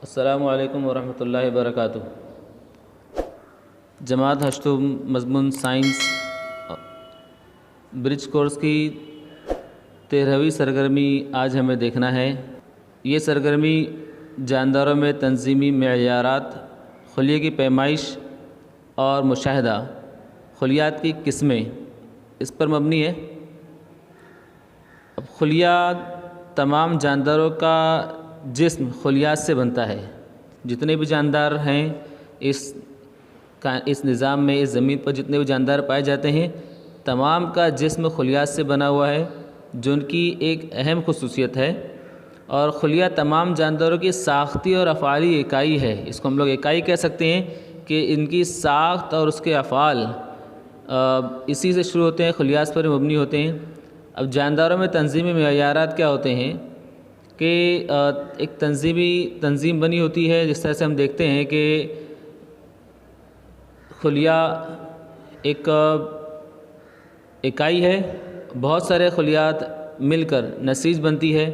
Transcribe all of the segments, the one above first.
अस्सलामु अलैकुम वरहमतुल्लाहि वबरकातुहू। जमात हश्तुम मज़मून साइंस ब्रिज कोर्स की 13वीं सरगर्मी आज हमें देखना है। ये सरगर्मी जानदारों में तंजीमी मेयारात, खुलिये की पैमाइश और मुशाहदा, खुलियात की किस्में, इस पर मबनी है। अब खुलिया तमाम जानदारों का जिस्म खुलियात से बनता है। जितने भी जानदार हैं इस निज़ाम में, इस ज़मीन पर जितने भी जानदार पाए जाते हैं, तमाम का जिस्म खुलियात से बना हुआ है, जो उनकी एक अहम खुसूसियत है। और खुलिया तमाम जानदारों की साख्ती और अफ़ाली इकाई है। इसको हम लोग इकाई कह सकते हैं कि इनकी साख्त और उसके अफ़ाल इसी से शुरू होते हैं, खुलियात पर मबनी होते हैं। अब जानदारों में तंजीमी मेयारात क्या होते हैं कि एक तंजीम बनी होती है। जिस तरह से हम देखते हैं कि खुलिया एक इकाई है, बहुत सारे खुलियात मिलकर नसीज बनती है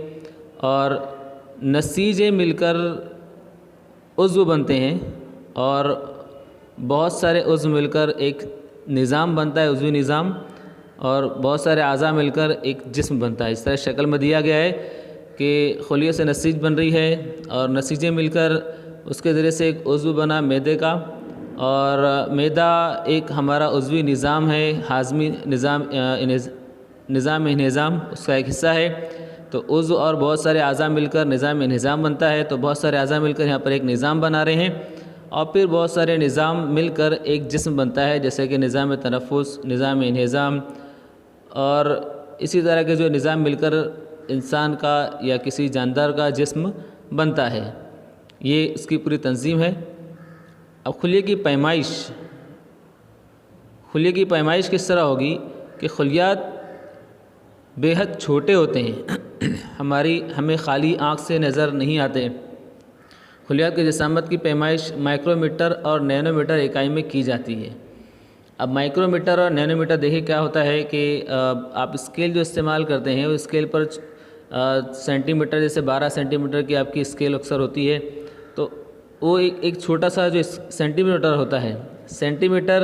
और नसीजें मिलकर उज़्व बनते हैं और बहुत सारे उज़्व मिलकर एक निज़ाम बनता है, उज़वी निज़ाम, और बहुत सारे आज़ा मिलकर एक जिस्म बनता है। इस तरह शक्ल में दिया गया है कि खुलिये से नसीज बन रही है और नसीजें मिलकर उसके ज़रिए से एक उज़्व बना मैदे का, और मैदा एक हमारा उज़वी निज़ाम है, हाज़मी निज़ाम निज़ाम उसका एक हिस्सा है। तो उज़्व और बहुत सारे आज़ा मिलकर निज़ाम बनता है। तो बहुत सारे आज़ा मिलकर यहाँ पर एक निज़ाम बना रहे हैं और फिर बहुत सारे निज़ाम मिलकर एक जिस्म बनता है, जैसे कि निज़ाम तनफ़ुस, निज़ाम, और इसी तरह के जो निज़ाम मिलकर इंसान का या किसी जानदार का जिस्म बनता है। ये इसकी पूरी तंजीम है। अब खुलिये की पैमाइश किस तरह होगी कि खुलियात बेहद छोटे होते हैं, हमें खाली आँख से नज़र नहीं आते। खुलियात की जिसामत की पैमाइश माइक्रोमीटर और नैनोमीटर इकाई में की जाती है। अब माइक्रोमीटर और नैनोमीटर देखिए क्या होता है कि आप स्केल जो इस्तेमाल करते हैं, उस स्केल पर सेंटीमीटर, जैसे 12 सेंटीमीटर की आपकी स्केल अक्सर होती है, तो वो एक छोटा सा जो सेंटीमीटर होता है, सेंटीमीटर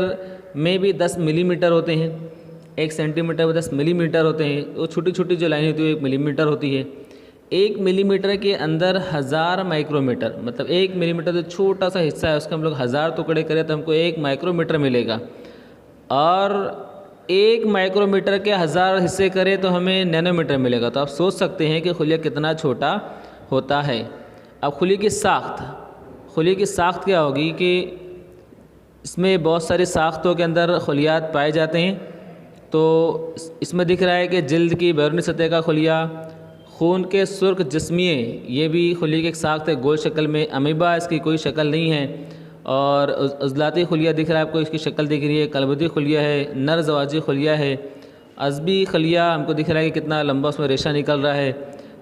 में भी 10 मिलीमीटर होते हैं, 1 सेंटीमीटर में 10 मिलीमीटर होते हैं। वो छोटी छोटी जो लाइन होती है 1 मिलीमीटर होती है। 1 मिलीमीटर के अंदर 1000 माइक्रोमीटर, मतलब 1 मिलीमीटर जो छोटा सा हिस्सा है उसका हम लोग 1000 टुकड़े करें तो हमको 1 माइक्रोमीटर मिलेगा, और 1 माइक्रोमीटर के 1000 हिस्से करें तो हमें नैनोमीटर मिलेगा। तो आप सोच सकते हैं कि खुलिया कितना छोटा होता है। अब खुलिये की साख्त क्या होगी कि इसमें बहुत सारी साख्तों के अंदर खुलियात पाए जाते हैं। तो इसमें दिख रहा है कि जिल्द की बैरूनी सतह का खुलिया, खून के सुर्ख जिस्मिये, ये भी खुलिये की एक साख्त है, गोल शक्ल में। अमीबा इसकी कोई शक्ल नहीं है। और उज़लाती खुलिया दिख रहा है आपको, इसकी शक्ल दिख रही है। कलबती खुलिया है, नर ज़वाजी खुलिया है। अज़बी खुलिया हमको दिख रहा है कि कितना लंबा उसमें रेशा निकल रहा है।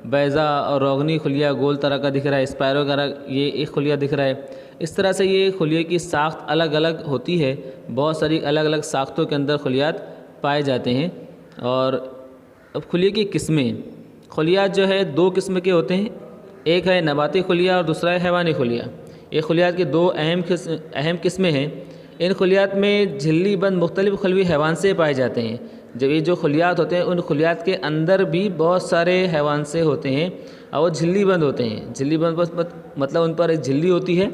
बैज़ा और रोगनी खुलिया गोल तरह का दिख रहा है। स्पायरो वगैरह ये एक खुलिया दिख रहा है। इस तरह से ये खुलिये की साख्त अलग अलग होती है। बहुत सारी अलग अलग साख्तों के अंदर खुलियात पाए जाते हैं। और अब खुलिये की किस्में, खुलियात जो है 2 किस्म के होते हैं, एक है नबाती खुलिया और दूसरा है हैवानी खुलिया। ये खुलियात की 2 अहम किस्में हैं। इन खुलियात में झिल्ली बंद मुख्तलिफ़ खुलवी हैवान से पाए जाते हैं। जब ये जो खुलियात होते हैं, उन खुलियात के अंदर भी बहुत सारे हैवान से होते हैं और वो झिल्ली बंद होते हैं। झिल्ली बंद मतलब उन पर एक झिल्ली होती है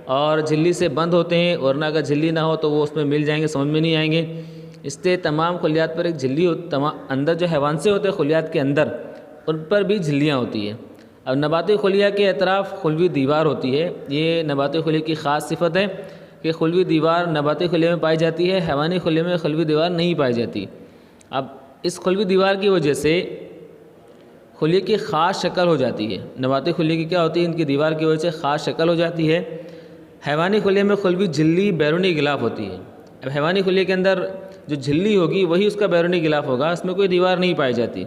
और झिल्ली से बंद होते हैं, वरना अगर झिल्ली ना हो तो वो उसमें मिल जाएंगे, समझ में नहीं आएंगे। इसलिए तमाम खुलियात पर एक झिल्ली अंदर जो हैवान से होते हैं खुलियात के अंदर, उन पर भी झिल्लियाँ होती हैं। अब नबाती खुलिया के अतराफ़ खुलवी दीवार होती है। ये नबाती खुलिया की ख़ास सिफत है कि खुलवी दीवार नबाती खुलिया में पाई जाती है, हैवानी खुलिया में खुलवी दीवार नहीं पाई जाती। अब इस खुलवी दीवार की वजह से खुलिये की ख़ास शक्ल हो जाती है। नबाती खुलिया की क्या होती है, इनकी दीवार की वजह से ख़ास शक्ल हो जाती है। हैवानी खुलिया में खुलवी झिल्ली बैरूनी गिलाफ होती है। अब हैवानी खुलिया के अंदर जो झिल्ली होगी वही उसका बैरूनी गिलाफ होगा, इसमें कोई दीवार नहीं पाई जाती।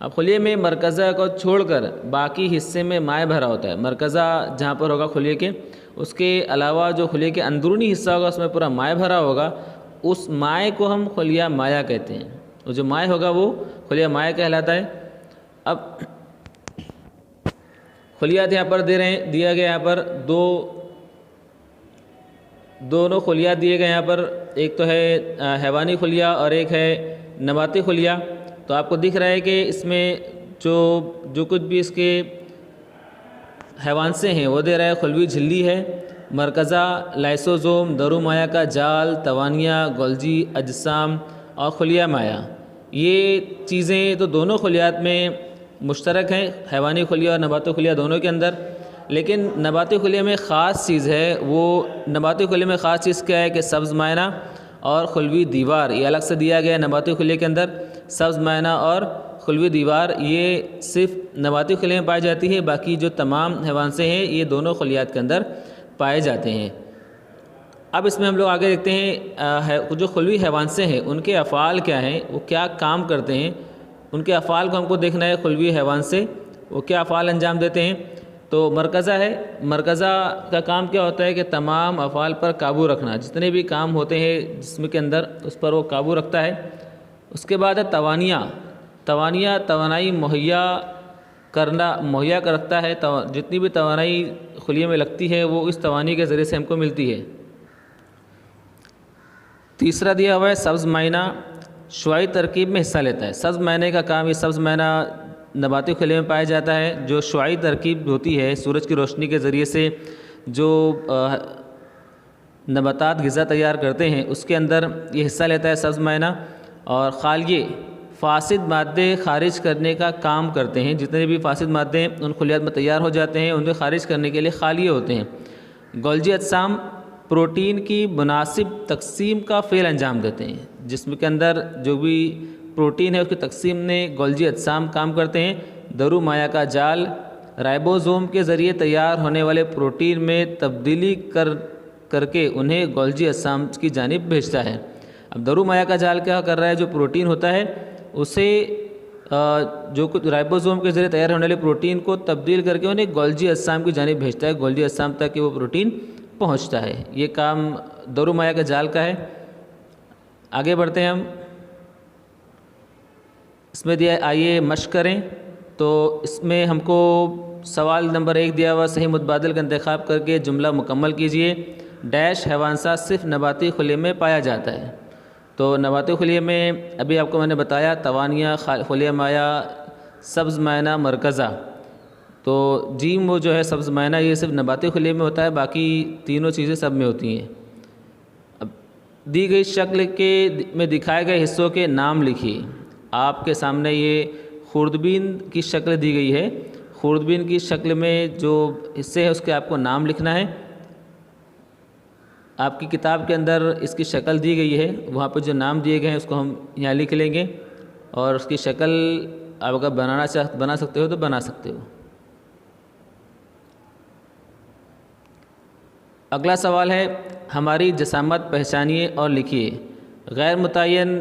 अब खुलिये में मरकज़ा को छोड़कर बाकी हिस्से में माए भरा होता है। मरकज़ा जहाँ पर होगा खुलिये के, उसके अलावा जो खुलिये के अंदरूनी हिस्सा होगा उसमें पूरा माए भरा होगा। उस माए को हम खुलिया माया कहते हैं। वो जो माए होगा वो खुलिया माया कहलाता है। अब खुलियात यहाँ पर दे रहे हैं, दिया गया यहाँ पर दोनों खुलियात दिए गए यहाँ पर, एक तो है हैवानी खुलिया और एक है नबाती खुलिया। तो आपको दिख रहा है कि इसमें जो कुछ भी इसके हैवान से हैं वो दे रहा है। खुलवी झिल्ली है, मरकज़ा, लाइसोजोम, दरू माया का जाल, तवानिया, गोल्जी, अजसाम और खुलिया माया। ये चीज़ें तो दोनों खुलियात में मुश्तरक हैं, हैवानी खुलिया और नबाती खुलिया दोनों के अंदर। लेकिन नबाती खुलिया में ख़ास चीज़ है, वो नबाती खुलिया में ख़ास चीज़ क्या है कि सब्ज़ मायना और खुलवी दीवार ये अलग से दिया गया है। नबाती खुलिया के अंदर सब्ज़ मायना और खुलवी दीवार ये सिर्फ नबाती खुलिया में पाई जाती है, बाकी जो तमाम हैवान से हैं ये दोनों खुलियात के अंदर पाए जाते हैं। अब इसमें हम लोग आगे देखते हैं जो खुलवी हैवान से हैं उनके अफ़ाल क्या हैं, वो क्या काम करते हैं, उनके अफ़ाल को हमको देखना है। खुलवी हैवान से वो क्या अफ़ाल अंजाम देते हैं। तो मरकज़ा है, मरकज़ा का काम क्या होता है कि तमाम अफ़ाल पर काबू रखना, जितने भी काम होते हैं जिस्म के अंदर उस पर वो काबू रखता है। उसके बाद है तवानिया, तवानिया तवानाई मुहैया कर रखता है। जितनी भी तवानाई खुलिया में लगती है वो इस तवानी के ज़रिए से हमको मिलती है। तीसरा दिया हुआ है सब्ज़ मायना, शुआई तरकीब में हिस्सा लेता है। सब्ज़ मायने का काम, ये सब्ज़ मायना नबाती खुले में पाया जाता है। जो शुआई तरकीब होती है, सूरज की रोशनी के ज़रिए से जो नबातात ग़िज़ा तैयार करते हैं उसके अंदर ये हिस्सा लेता है सब्ज़ मायना। और खालिए फ़ासिद मादे ख़ारिज करने का काम करते हैं। जितने भी फ़ासिद मादे उन खुलियात में तैयार हो जाते हैं उनको ख़ारिज करने के लिए खालिए होते हैं। गोल्जी अजसाम प्रोटीन की मुनासिब तकसीम का फ़ेल अंजाम देते हैं। जिस्म के अंदर जो भी प्रोटीन है उसकी तकसीम में गोल्जी अजसाम काम करते हैं। दरू माया का जाल राइबोसोम के ज़रिए तैयार होने वाले प्रोटीन में तब्दीली करके उन्हें गोल्जी अजसाम की जानिब भेजता है। अब दरू माया का जाल क्या कर रहा है, जो प्रोटीन होता है उसे जो कुछ राइबोसोम के ज़रिए तैयार होने वाले प्रोटीन को तब्दील करके उन्हें गोल्जी अजसाम की जानिब भेजता है। गोल्जी अजसाम तक कि वो प्रोटीन पहुंचता है। ये काम दरू माया का जाल का है। आगे बढ़ते हैं हम। इसमें दिया आइए मश्क करें। तो इसमें हमको सवाल नंबर 1 दिया हुआ, सही मुतबादिल का इंतखाब करके जुमला मुकम्मल कीजिए। डैश हैवानसा सिर्फ नबाती खुले में पाया जाता है। तो नबाती खुलिए में अभी आपको मैंने बताया तवानिया, खुलिया माया, सब्ज़ मायना, मरकज़ा। तो जीम वो जो है सब्ज़ मायना ये सिर्फ नबाती खुलिए में होता है, बाकी तीनों चीज़ें सब में होती हैं। अब दी गई शक्ल के में दिखाए गए हिस्सों के नाम लिखिए। आपके सामने ये खुर्दबीन की शक्ल दी गई है। खुर्दबीन की शक्ल में जो हिस्से हैं उसके आपको नाम लिखना है। आपकी किताब के अंदर इसकी शक्ल दी गई है, वहाँ पर जो नाम दिए गए हैं उसको हम यहाँ लिख लेंगे और उसकी शक्ल आप अगर बना सकते हो तो बना सकते हो। अगला सवाल है, हमारी जसामत पहचानिए और लिखिए। गैर मुतय्यन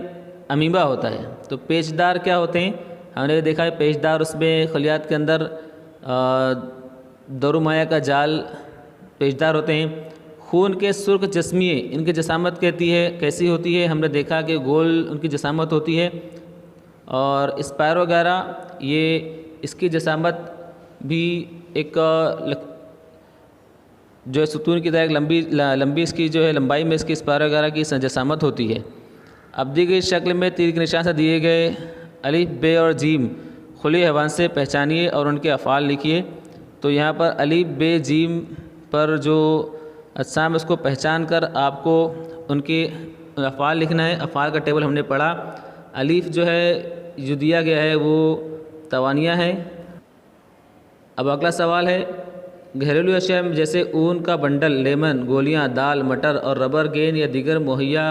अमीबा होता है। तो पेचदार क्या होते हैं, हमने देखा है पेचदार, उसमें खलियात के अंदर दरू माया का जाल पेचदार होते हैं। खून के सुर्ख जस्मिए, इनकी जसामत कैसी होती है, हमने देखा कि गोल उनकी जसामत होती है। और स्पायरो वगैरह ये इसकी जसामत भी एक जो है सुतून की तरह एक लंबी इसकी जो है लंबाई में इसकी स्पायरो वगैरह की जसामत होती है। अब दी गई शक्ल में तीर के निशान से दिए गए अलिफ, बे और जीम खुले हैवान से पहचानिए और उनके अफ़ाल लिखिए। तो यहाँ पर अलिफ, बे, जीम पर जो अजसाम उसको पहचान कर आपको उनके अफ़ाल लिखना है। अफ़ाल का टेबल हमने पढ़ा। अलिफ जो है जो दिया गया है वो तवानिया है। अब अगला सवाल है, घरेलू अशिया जैसे ऊन का बंडल, लेमन, गोलियां, दाल, मटर और रबर गेंद या दीगर मुहैया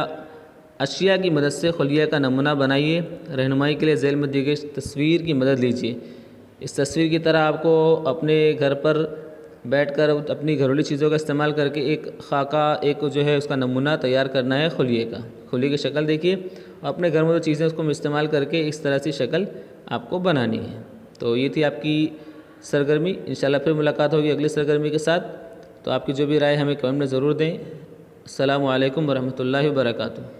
अशिया की मदद से खुलिया का नमूना बनाइए। रहनुमाई के लिए झेल में दी गई तस्वीर की मदद लीजिए। इस तस्वीर की तरह आपको अपने घर पर बैठकर अपनी घरेलू चीज़ों का इस्तेमाल करके एक खाका, एक जो है उसका नमूना तैयार करना है खुलिए का। खुलिए की शक्ल देखिए और अपने घर में जो चीज़ें उसको इस्तेमाल करके इस तरह से शक्ल आपको बनानी है। तो ये थी आपकी सरगर्मी। इंशाल्लाह फिर मुलाकात होगी अगली सरगर्मी के साथ। तो आपकी जो भी राय हमें कमेंट में ज़रूर दें। अस्सलामु अलैकुम वरहमतुल्लाहि वबरकातुहू।